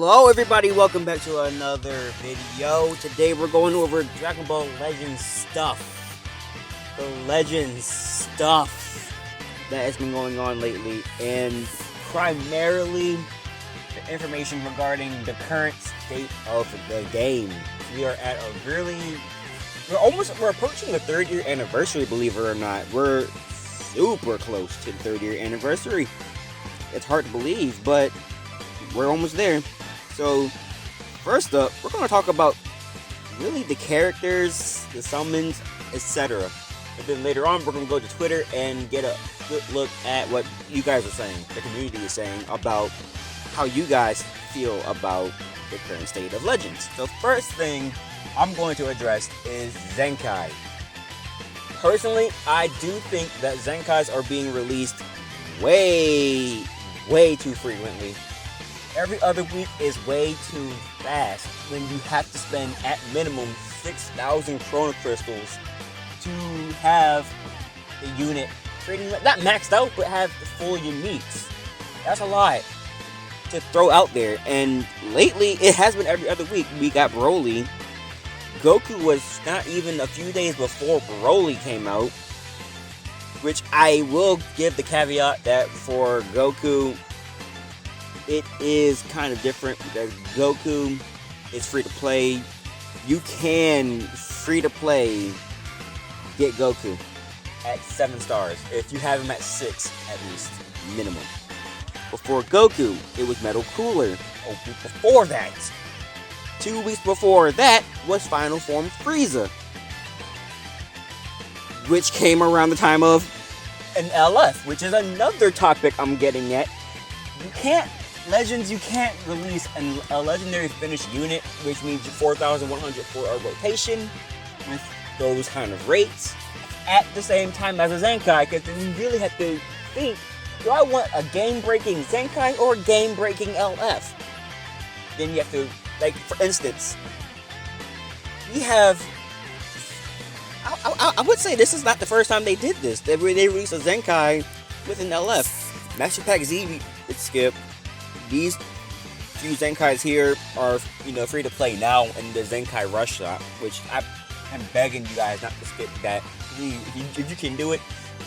Hello everybody, welcome back to another video. Today we're going over Dragon Ball Legends stuff. The Legends stuff that has been going on lately, and primarily the information regarding the current state of the game. We are at a we're approaching the 3rd year anniversary, believe it or not. We're super close to the 3rd year anniversary. It's hard to believe, but we're almost there. So, first up, we're going to talk about really the characters, the summons, etc. And then later on, we're going to go to Twitter and get a good look at what you guys are saying, the community is saying, about how you guys feel about the current state of Legends. The first thing I'm going to address is Zenkai. Personally, I do think that Zenkais are being released way too frequently. Every other week is way too fast when you have to spend at minimum 6,000 Chrono Crystals to have the unit pretty much, not maxed out, but have the full uniques. That's a lot to throw out there. And lately, it has been every other week. We got Broly. Goku was not even a few days before Broly came out, which I will give the caveat that for Goku, it is kind of different because Goku is free to play. You can free to play get Goku at 7 stars if you have him at 6 at least minimum. Before Goku, it was Metal Cooler. A week before that, 2 weeks before that was Final Form Frieza, which came around the time of an LF, which is another topic I'm getting at. Legends, you can't release a legendary finished unit, which means 4,100 for a rotation with those kind of rates at the same time as a Zenkai, because then you really have to think, do I want a game-breaking Zenkai or a game-breaking LF? Then you have to, like, for instance, we have, I would say this is not the first time they did this. They released a Zenkai with an LF. Master Pack Z, it's skipped. These few Zenkais here are, free to play now in the Zenkai Rush Shop, which I'm begging you guys not to skip that. Please, if you can do it,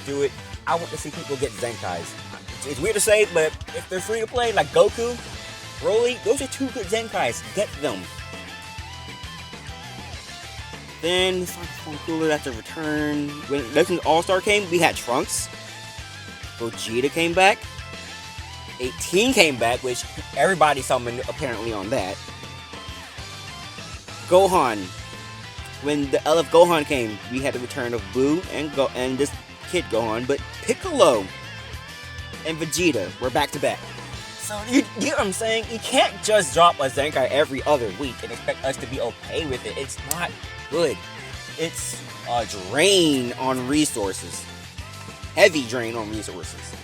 do it. I want to see people get Zenkais. It's weird to say, but if they're free to play, like Goku, Broly, those are 2 good Zenkais. Get them. Then, Final Cooler, that's a return. When Legends All-Star came, we had Trunks. Vegeta came back. 18 came back, which everybody summoned apparently on that. Gohan. When the LF Gohan came, we had the return of Boo and this kid Gohan, but Piccolo and Vegeta were back to back. So you get what I'm saying? You can't just drop a Zenkai every other week and expect us to be okay with it. It's not good. It's a drain on resources. Heavy drain on resources.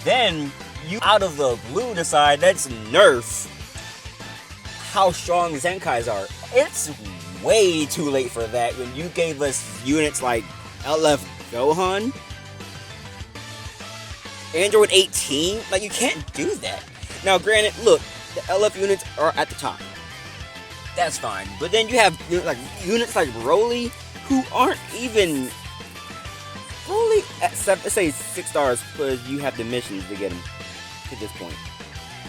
Then you out of the blue decide let's nerf how strong Zenkais are. It's way too late for that when you gave us units like LF Gohan, Android 18. Like, you can't do that. Now granted, look, the LF units are at the top. That's fine. But then you have units like Broly who aren't even Broly at 7, let's say 6 stars, because you have the missions to get them to this point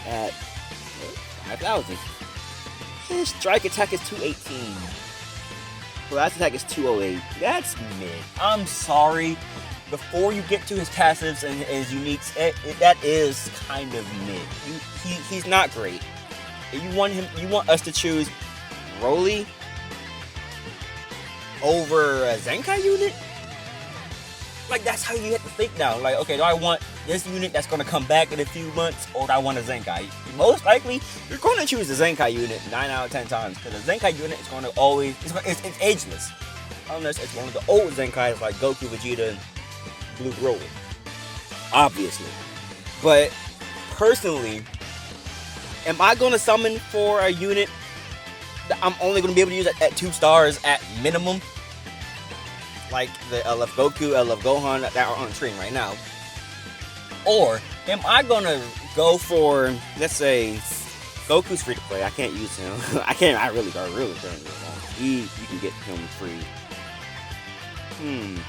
at 5,000. His strike attack is 218. Blast attack is 208. That's mid. I'm sorry. Before you get to his passives and his uniques, that is kind of mid. He's not great. If you want us to choose Broly over a Zenkai unit? Like, that's how you have to think now. Like, okay, do I want this unit that's going to come back in a few months, or do I want a Zenkai? Most likely, you're going to choose the Zenkai unit 9 out of 10 times, because the Zenkai unit is going to always, it's ageless. Unless it's one of the old Zenkais like Goku, Vegeta, and Blue Broly. Obviously. But, personally, am I going to summon for a unit that I'm only going to be able to use at 2 stars at minimum? Like the LF Goku, LF Gohan that are on screen right now. Or am I gonna go for, let's say, Goku's free to play. I can't use him. I really can't use him. You can get him free. Can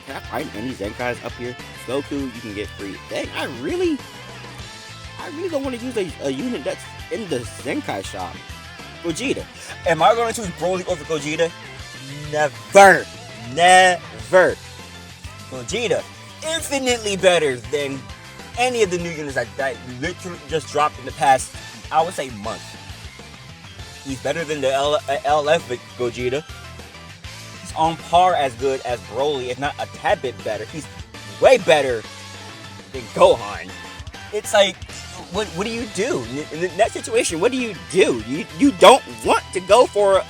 I find any Zenkais up here? Goku, you can get free. Dang, I really don't want to use a unit that's in the Zenkai shop. Gogeta. Am I going to choose Broly over Gogeta? Never. Gogeta, infinitely better than any of the new units that literally just dropped in the past, I would say, month. He's better than the LF Gogeta. He's on par as good as Broly, if not a tad bit better. He's way better than Gohan. It's like, what do you do? In that situation, what do? You don't want to go for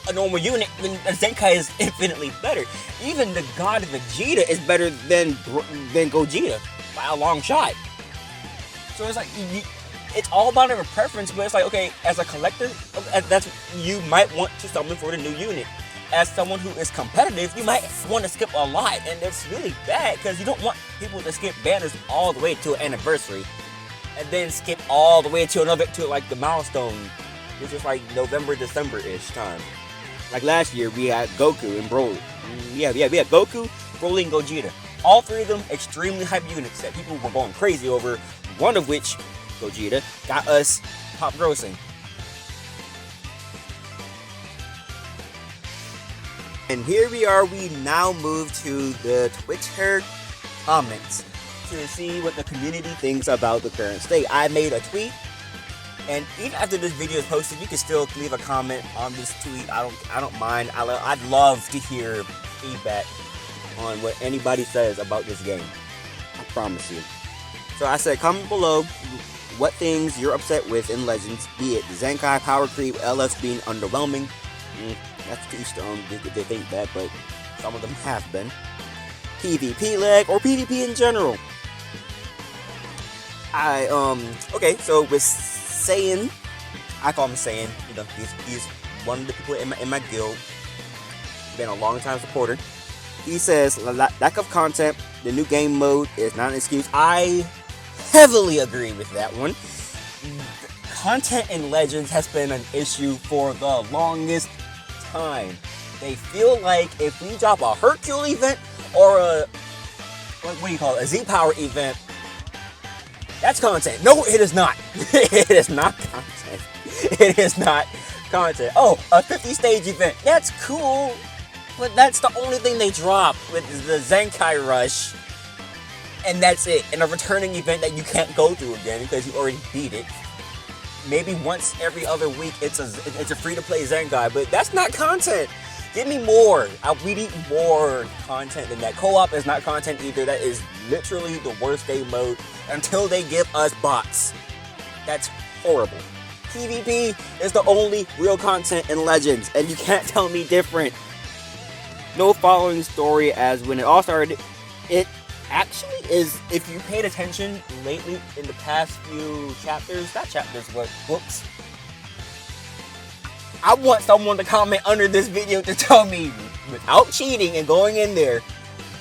a normal unit when a Zenkai is infinitely better. Even the God Vegeta is better than Gogeta by a long shot. So it's like, it's all about a preference, but it's like, okay, as a collector, you might want to summon for the new unit. As someone who is competitive, you might want to skip a lot, and it's really bad because you don't want people to skip banners all the way to an anniversary, and then skip all the way to like the milestone, which is like November, December-ish time. Like last year, we had Goku and Broly. We had Goku, Broly, and Gogeta. All three of them extremely hype units that people were going crazy over. One of which, Gogeta, got us top grossing. And here we are, we now move to the Twitter comments to see what the community thinks about the current state. I made a tweet, and even after this video is posted, you can still leave a comment on this tweet. I don't mind. I'd love to hear feedback on what anybody says about this game. I promise you. So I said, comment below what things you're upset with in Legends, be it Zenkai, power creep, LF being underwhelming. That's to each their own. They think that, but some of them have been. PvP lag or PvP in general. Okay, so with Saiyan, I call him Saiyan. You know, he's one of the people in my guild. Been a long time supporter. He says lack of content. The new game mode is not an excuse. I heavily agree with that one. Content in Legends has been an issue for the longest time. They feel like if we drop a Hercule event or a a Z-Power event, that's content. No, it is not. It is not content. It is not content. Oh, a 50 stage event. That's cool. But that's the only thing they drop with the Zenkai Rush. And that's it. And a returning event that you can't go through again because you already beat it. Maybe once every other week it's a free-to-play Zenkai, but that's not content. Give me more. We need more content than that. Co-op is not content either. That is literally the worst game mode until they give us bots. That's horrible. PvP is the only real content in Legends, and you can't tell me different. No following story as when it all started. It actually is, if you paid attention lately in the past few chapters, not chapters, but books, I want someone to comment under this video to tell me, without cheating and going in there,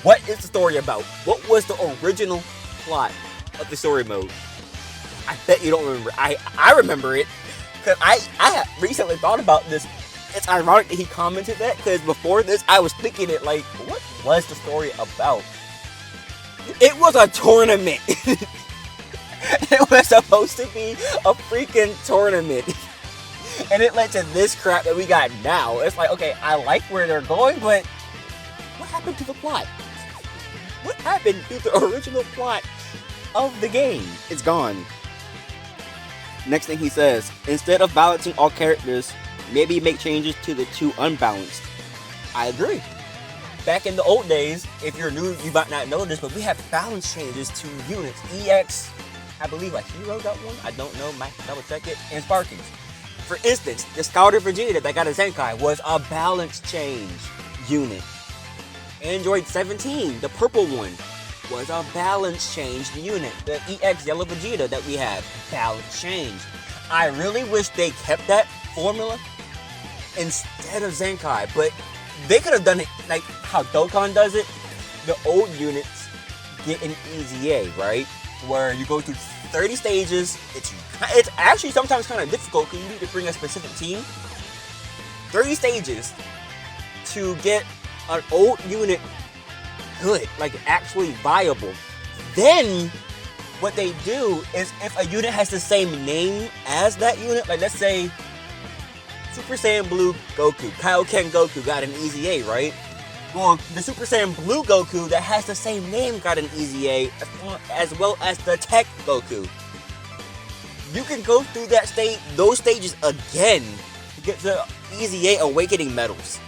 what is the story about? What was the original plot of the story mode? I bet you don't remember. I remember it, because I have recently thought about this. It's ironic that he commented that, because before this, I was thinking it like, what was the story about? It was a tournament. It was supposed to be a freaking tournament. And it led to this crap that we got now. It's like, okay, I like where they're going, but what happened to the plot? What happened to the original plot of the game? It's gone. Next thing he says, instead of balancing all characters, maybe make changes to the two unbalanced. I agree. Back in the old days, if you're new, you might not know this, but we have balance changes to units. EX, I believe a hero got one. I don't know, might double check it. And Sparkings. For instance, the Scouter Vegeta that got a Zenkai was a balance change unit. Android 17, the purple one, was a balance change unit. The EX Yellow Vegeta that we have, balance change. I really wish they kept that formula instead of Zenkai, but they could have done it like how Dokkan does it. The old units get an EZA, right? Where you go through 30 stages. It's actually sometimes kind of difficult because you need to bring a specific team. 30 stages to get an old unit good, like actually viable. Then what they do is if a unit has the same name as that unit, like let's say Super Saiyan Blue Goku, Kaioken Goku got an easy A, right? Well, the Super Saiyan Blue Goku that has the same name got an easy A, as well as the Tech Goku. You can go through those stages again to get the easy A Awakening medals.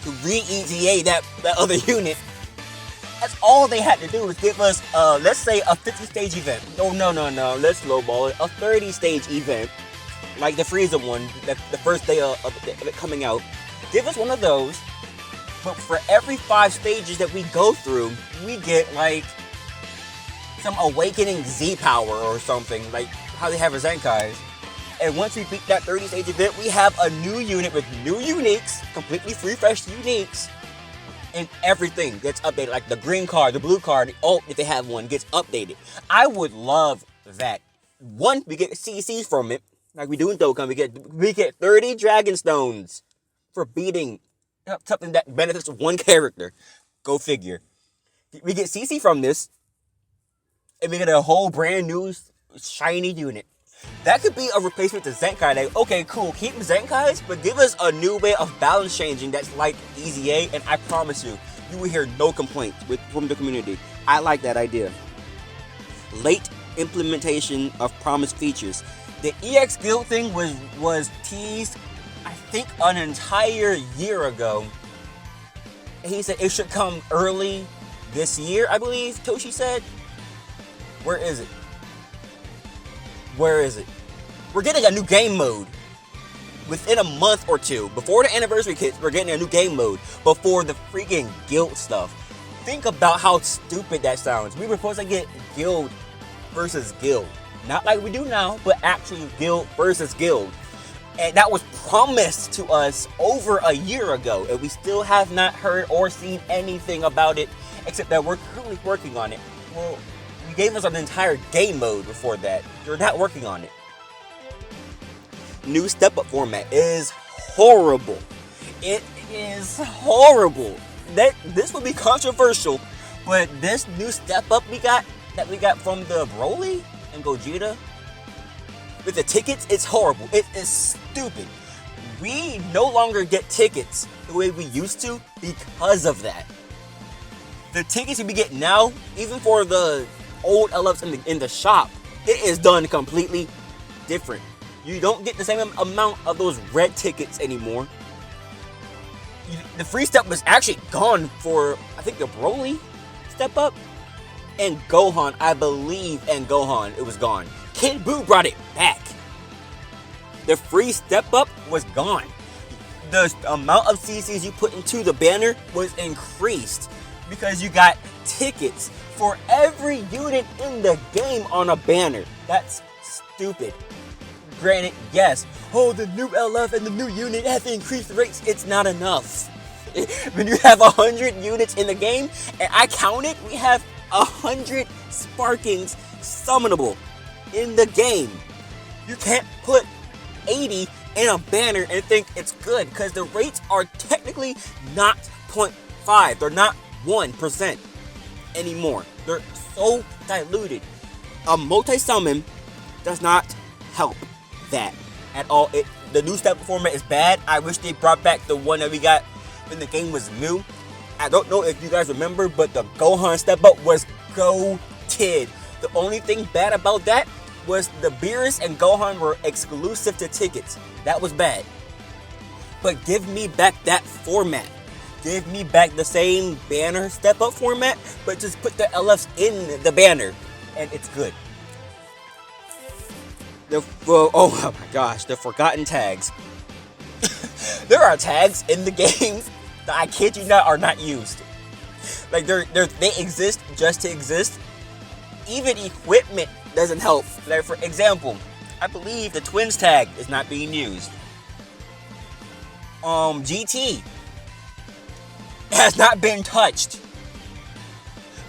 To re-easy A that other unit. That's all they had to do was give us, let's say, a 50-stage event. No, let's lowball it. A 30-stage event, like the Frieza one, the first day of it coming out. Give us one of those, but for every 5 stages that we go through, we get, like, some Awakening Z power or something, like how they have a Zenkai's. And once we beat that 30-stage event, we have a new unit with new uniques, completely refreshed uniques, and everything gets updated. Like the green card, the blue card, the ult, if they have one, gets updated. I would love that. One, we get CCs from it, like we do in Dokkan. We get 30 Dragon Stones for beating something that benefits one character. Go figure. We get CC from this, and we get a whole brand new shiny unit. That could be a replacement to Zenkai. Like, okay, cool, keep Zenkai's, but give us a new way of balance changing that's like Easy A, and I promise you, you will hear no complaints from the community. I like that idea. Late implementation of promised features. The EX Guild thing was teased, I think, an entire year ago. He said it should come early this year, I believe Toshi said. Where is it? We're getting a new game mode within a month or two. Before the anniversary hits, we're getting a new game mode before the freaking guild stuff. Think about how stupid that sounds. We were supposed to get guild versus guild. Not like we do now, but actually guild versus guild. And that was promised to us over a year ago, and we still have not heard or seen anything about it, except that we're currently working on it. Well, you gave us an entire game mode before that. You're not working on it. New step-up format is horrible. It is horrible. This would be controversial, but this new step-up that we got from the Broly and Gogeta with the tickets, it's horrible. It is stupid. We no longer get tickets the way we used to because of that. The tickets we get now, even for the old LFs in the shop, it is done completely different. You don't get the same amount of those red tickets anymore. The free step was actually gone for, I think, the Broly step up and Gohan, I believe, and Gohan, it was gone. Kid Buu brought it back. The free step up was gone. The amount of CCs you put into the banner was increased because you got tickets for every unit in the game on a banner. That's stupid. Granted, yes, the new LF and the new unit have increased rates. It's not enough. When you have 100 units in the game, and I counted, we have 100 Sparkings summonable in the game. You can't put 80 in a banner and think it's good, because the rates are technically not 0.5. They're not 1% anymore. They're so diluted. A multi-summon does not help that at all. The new step format is bad. I wish they brought back the one that we got when the game was new. I don't know if you guys remember, but the Gohan step up was goated. The only thing bad about that was the Beerus and Gohan were exclusive to tickets. That was bad. But give me back that format. Give me back the same banner step up format, but just put the LFs in the banner, and it's good. Oh my gosh, the forgotten tags. There are tags in the game that, I kid you not, are not used. Like they exist just to exist. Even equipment doesn't help. Like, for example, I believe the twins tag is not being used. GT has not been touched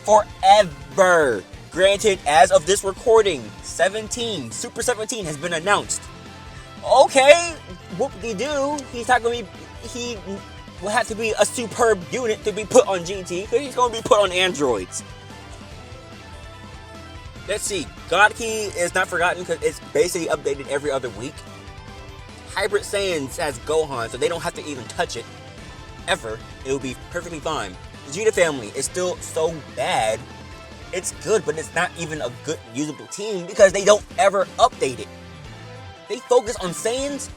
forever. Granted, as of this recording, Super 17 has been announced. Okay, whoop-de-doo. He will have to be a superb unit to be put on GT, because he's going to be put on androids. Let's see. God Key is not forgotten because it's basically updated every other week. Hybrid Saiyans has Gohan, so they don't have to even touch it. Ever. It will be perfectly fine. Vegeta family is still so bad. It's good, but it's not even a good usable team because they don't ever update it. They focus on Saiyans,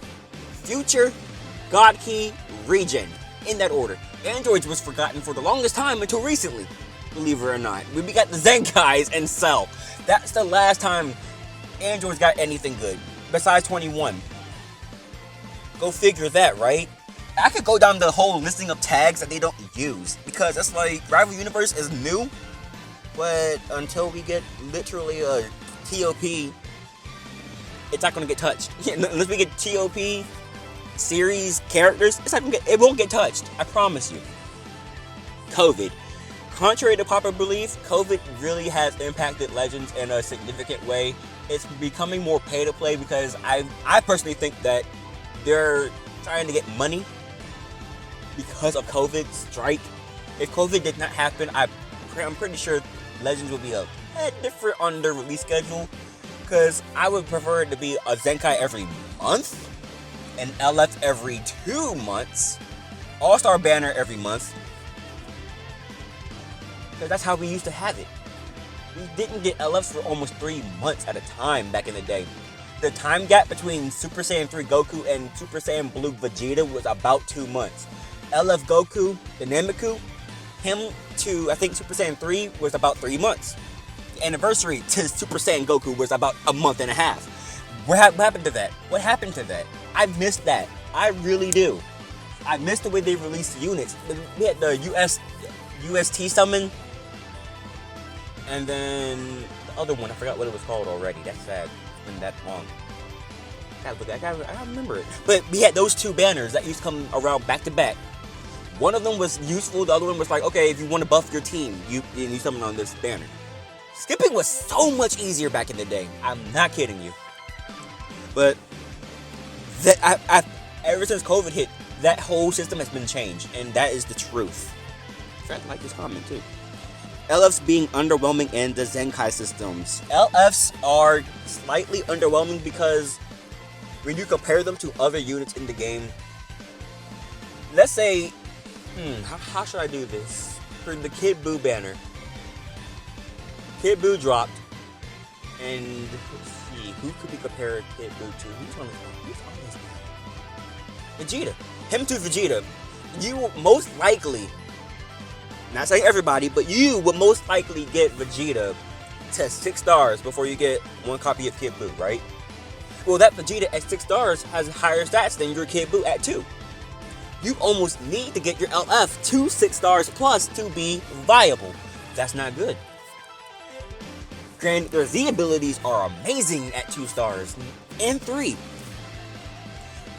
Future, God Key, Regen. In that order. Androids was forgotten for the longest time until recently. Believe it or not. We got the Zenkais and Cell. That's the last time androids got anything good. Besides 21. Go figure that, right? I could go down the whole listing of tags that they don't use. Because it's like, Rival Universe is new. But until we get literally a TOP, it's not going to get touched. Unless we get TOP series characters, it won't get touched. I promise you. COVID. Contrary to popular belief, COVID really has impacted Legends in a significant way. It's becoming more pay to play because I personally think that they're trying to get money because of COVID strike. If COVID did not happen, I'm pretty sure Legends would be a bit different on their release schedule, because I would prefer it to be a Zenkai every month, an LF every 2 months, All-Star banner every month, because that's how we used to have it. We didn't get LFs for almost 3 months at a time back in the day. The time gap between Super Saiyan 3 Goku and Super Saiyan Blue Vegeta was about 2 months. LF Goku, the Nameku, him to, I think, Super Saiyan 3 was about 3 months. The anniversary to Super Saiyan Goku was about a month and a half. What happened to that? What happened to that? I missed that. I really do. I missed the way they released the units. We had the UST summon, and then the other one, I forgot what it was called already. That's sad. It's been that long. I gotta remember it. But we had those 2 banners that used to come around back to back. One of them was useful. The other one was like, okay, if you want to buff your team, you summon on this banner. Skipping was so much easier back in the day. I'm not kidding you. But ever since COVID hit, that whole system has been changed, and that is the truth. In fact, I like this comment too. LFs being underwhelming in the Zenkai systems. LFs are slightly underwhelming because when you compare them to other units in the game, let's say, how should I do this? For the Kid Buu banner. Kid Buu dropped, and let's see, who could we compare Kid Buu to? Who's on this guy? Vegeta. Him to Vegeta. You will most likely, not saying everybody, but you would most likely get Vegeta to 6 stars before you get one copy of Kid Buu, right? Well, that Vegeta at 6 stars has higher stats than your Kid Buu at 2. You almost need to get your LF to 6 stars plus to be viable. That's not good. Granted, their Z abilities are amazing at 2 stars and 3.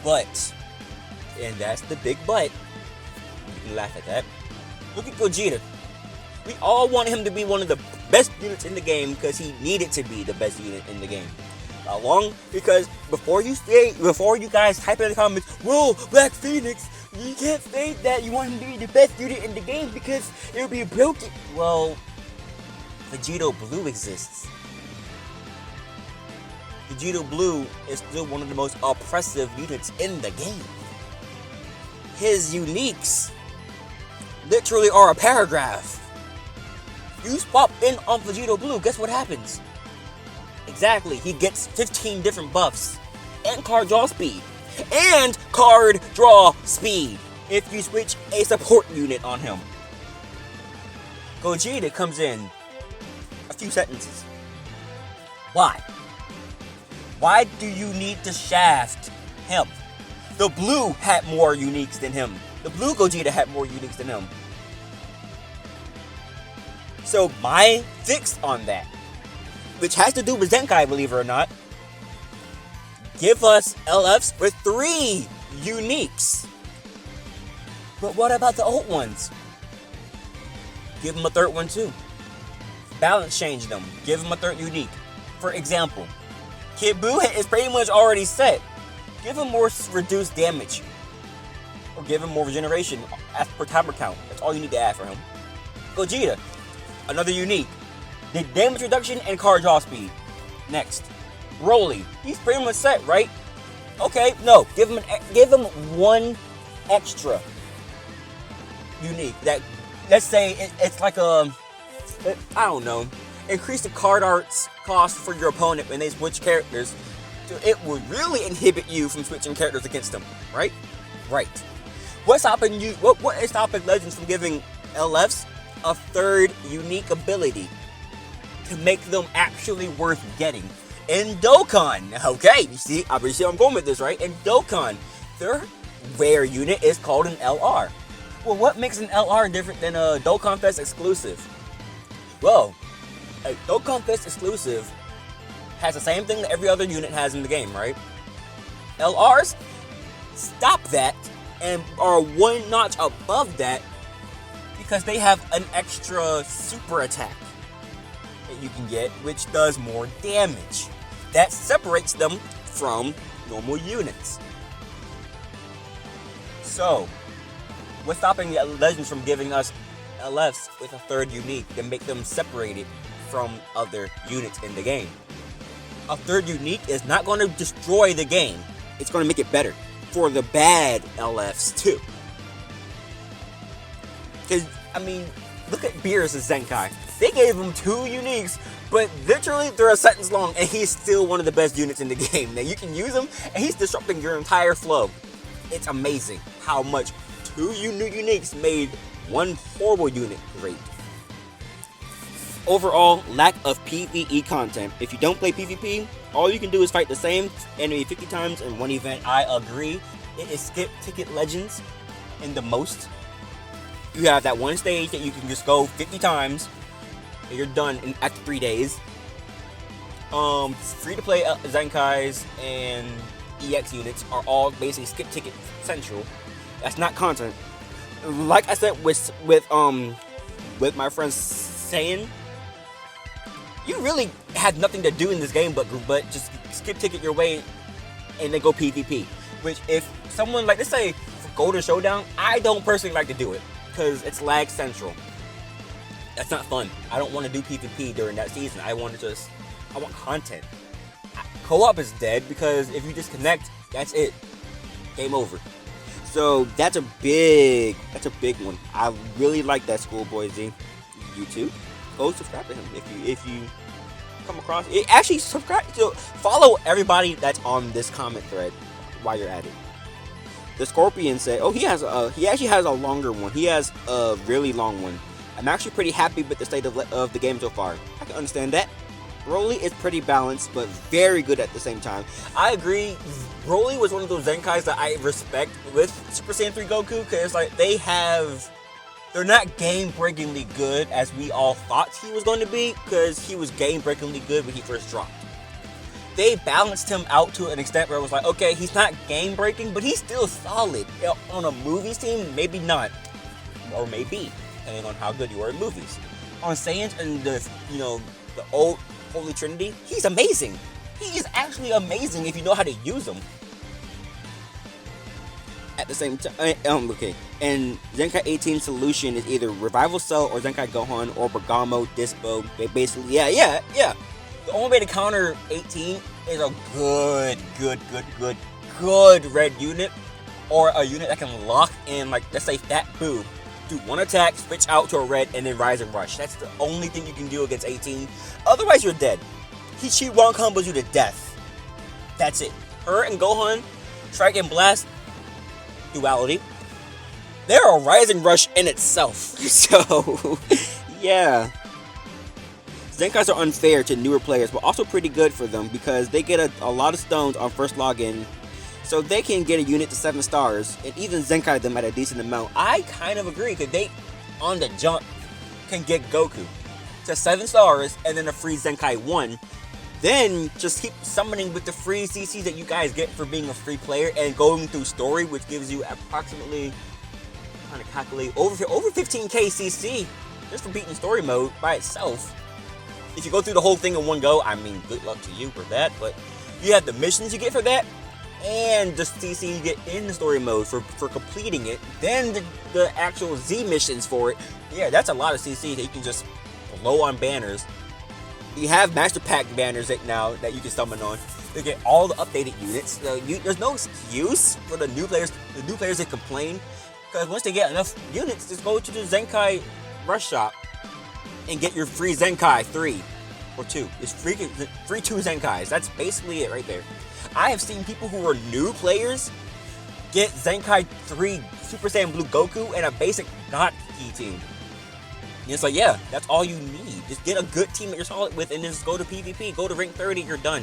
But, and that's the big but, you can laugh at that. Look at Gogeta. We all want him to be one of the best units in the game because he needed to be the best unit in the game. How long? Because before you guys type in the comments, whoa, Black Phoenix, you can't say that you want him to be the best unit in the game because it'll be broken. Well, Vegito Blue exists. Vegito Blue is still one of the most oppressive units in the game. His uniques literally are a paragraph. You swap in on Vegito Blue, guess what happens? Exactly, he gets 15 different buffs and card draw speed. And card draw speed if you switch a support unit on him. Gogeta comes in a few sentences. Why? Why do you need to shaft him? The blue had more uniques than him. The blue Gogeta had more uniques than him. So my fix on that, which has to do with Zenkai, believe it or not, give us LFs with 3 uniques. But what about the old ones? Give them a 3rd one too. balance change them. Give them a third unique. For example, Kid Buu is pretty much already set. Give him more reduced damage. Or give him more regeneration as per timer count. That's all you need to add for him. Gogeta, another unique. The damage reduction and card draw speed. Next. Broly, he's pretty much set, right? Okay, no, give him one extra unique. That, let's say it's like I don't know, increase the card arts cost for your opponent when they switch characters. So it would really inhibit you from switching characters against them, right? Right. What's stopping you? What is stopping Legends from giving LFs a third unique ability to make them actually worth getting? In Dokkan, okay, you see, obviously I'm going with this, right? In Dokkan, their rare unit is called an LR. Well, what makes an LR different than a Dokkan Fest exclusive? Well, a Dokkan Fest exclusive has the same thing that every other unit has in the game, right? LRs stop that and are one notch above that because they have an extra super attack that you can get, which does more damage. That separates them from normal units. So, what's stopping the Legends from giving us LFs with a third unique and make them separated from other units in the game? A third unique is not going to destroy the game. It's going to make it better for the bad LFs too. Because, I mean, look at Beerus' Zenkai. They gave him 2 uniques, but literally they're a sentence long, and he's still one of the best units in the game. Now, you can use him, and he's disrupting your entire flow. It's amazing how much 2 uniques made one horrible unit great. Overall, lack of PvE content. If you don't play PvP, all you can do is fight the same enemy 50 times in one event. I agree. It is skip ticket Legends in the most. You have that one stage that you can just go 50 times, and you're done after 3 days. Free-to-play Zenkais and EX units are all basically skip ticket central. That's not content. Like I said with my friend saying, you really had nothing to do in this game but just skip ticket your way and then go PvP. Which, if someone, like, let's say for Golden Showdown, I don't personally like to do it because it's lag central. That's not fun. I don't want to do PvP during that season. I want content. Co-op is dead because if you disconnect, that's it. Game over. So that's a big one. I really like that Schoolboy Z. You too. Go subscribe to him if you come across it. Actually, subscribe to follow everybody that's on this comment thread while you're at it. The Scorpion said, "Oh, he actually has a longer one. He has a really long one. I'm actually pretty happy with the state of the game so far. I can understand that. Broly is pretty balanced, but very good at the same time." I agree. Broly was one of those Zenkais that I respect with Super Saiyan 3 Goku, because like they're not game-breakingly good as we all thought he was going to be, because he was game-breakingly good when he first dropped. They balanced him out to an extent where it was like, okay, he's not game-breaking, but he's still solid. On a movies team, maybe not, or maybe, depending on how good you are at movies. On Saiyans and the old Holy Trinity, he's amazing. He is actually amazing if you know how to use him. At the same time, okay. And Zenkai 18 solution is either Revival Cell or Zenkai Gohan or Bergamo, Dispo. They basically, yeah. The only way to counter 18 is a good red unit, or a unit that can lock in, like, let's say Fat Boo. Do one attack, switch out to a red, and then Rise and Rush. That's the only thing you can do against 18. Otherwise, you're dead. She one combos you to death. That's it. Her and Gohan, Strike and Blast, duality. They're a Rising Rush in itself. So, yeah. Zenkais are unfair to newer players, but also pretty good for them because they get a lot of stones on first login. So they can get a unit to 7 stars and even Zenkai them at a decent amount. I kind of agree, because they, on the jump, can get Goku to 7 stars and then a free Zenkai 1. Then just keep summoning with the free CCs that you guys get for being a free player and going through story, which gives you approximately, I'm trying to calculate, over 15k CC just for beating story mode by itself. if you go through the whole thing in one go, I mean, good luck to you for that. But you have the missions you get for that, and the CC you get in the story mode for completing it. Then the actual Z missions for it. Yeah, that's a lot of CC that you can just blow on banners. You have Master Pack banners now that you can summon on. You get all the updated units. There's no excuse for the new players. The new players that complain, because once they get enough units, just go to the Zenkai Rush Shop and get your free Zenkai 3 or 2. It's free 2 Zenkais. That's basically it right there. I have seen people who are new players get Zenkai 3 Super Saiyan Blue Goku and a basic God Key team. And it's like, yeah, that's all you need. Just get a good team that you're solid with and just go to PvP. Go to rank 30, you're done.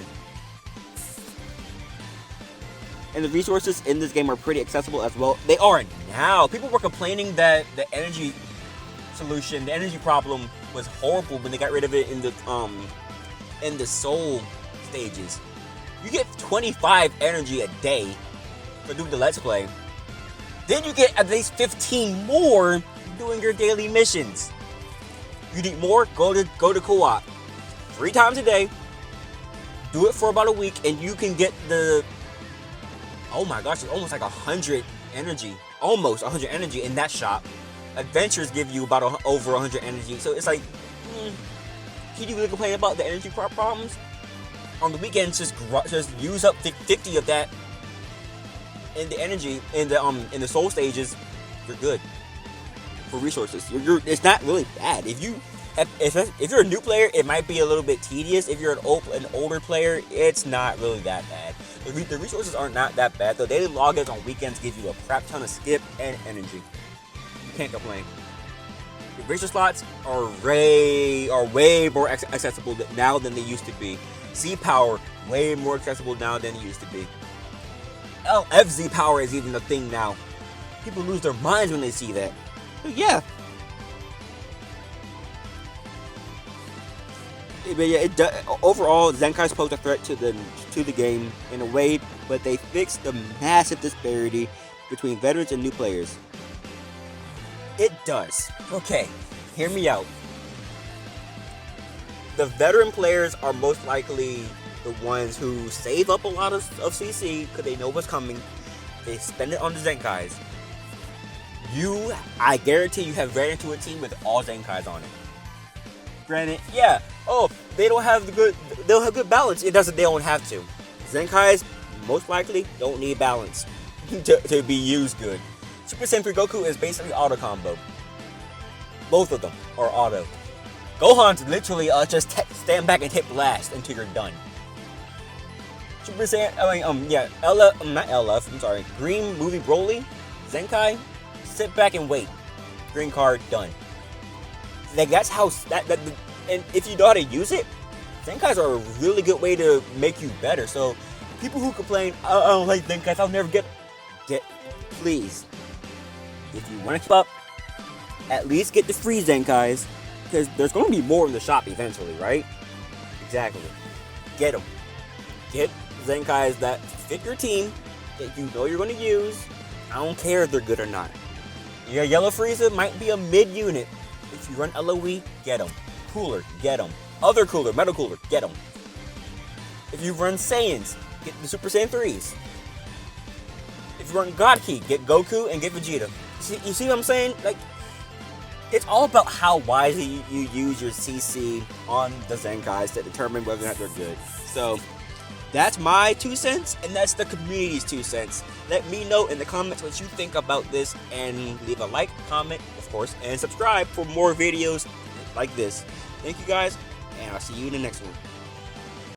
And the resources in this game are pretty accessible as well. They are now. People were complaining that the energy solution, the energy problem was horrible when they got rid of it in the soul stages. You get 25 energy a day for doing the Let's Play. Then you get at least 15 more doing your daily missions. You need more? Go to co-op 3 times a day. Do it for about a week, and you can get the, oh my gosh, it's almost like 100 energy, almost 100 energy in that shop. Adventures give you about over 100 energy, so it's like, can you really complain about the energy problems? On the weekends, just use up 50 of that in the energy in the soul stages. You're good for resources. It's not really bad. If you're a new player, it might be a little bit tedious. If you're an older player, it's not really that bad. The resources are not that bad. The daily logins on weekends give you a crap ton of skip and energy. You can't complain. The resource slots are way more accessible now than they used to be. Z power way more accessible now than it used to be. LFZ power is even a thing now. People lose their minds when they see that. But yeah. But yeah, overall, Zenkai's pose a threat to the game in a way, but they fixed the massive disparity between veterans and new players. It does. Okay, hear me out. The veteran players are most likely the ones who save up a lot of CC because they know what's coming. They spend it on the Zenkais. I guarantee you have ran into a team with all Zenkais on it. Granted, yeah, they'll have good balance. They don't have to. Zenkais most likely don't need balance to be used good. Super Saiyan 3 Goku is basically auto combo. Both of them are auto. Gohan's literally just stand back and hit blast until you're done. Super Saiyan, not LF, I'm sorry. Green Movie Broly, Zenkai, sit back and wait. Green card, done. Like, that's how, and if you know how to use it, Zenkais are a really good way to make you better. So, people who complain, I don't like Zenkais, I'll never get, please. If you want to keep up, at least get the free Zenkais. Because there's going to be more in the shop eventually, right? Exactly. Get them. Get Zenkais that fit your team, that you know you're going to use. I don't care if they're good or not. Your Yellow Frieza might be a mid-unit. If you run LOE, get them. Cooler, get them. Other cooler, Metal Cooler, get them. If you run Saiyans, get the Super Saiyan 3s. If you run God Key, get Goku and get Vegeta. You see what I'm saying? Like, it's all about how wisely you use your CC on the Zenkais to determine whether or not they're good. So, that's my 2 cents, and that's the community's 2 cents. Let me know in the comments what you think about this, and leave a like, comment, of course, and subscribe for more videos like this. Thank you guys, and I'll see you in the next one.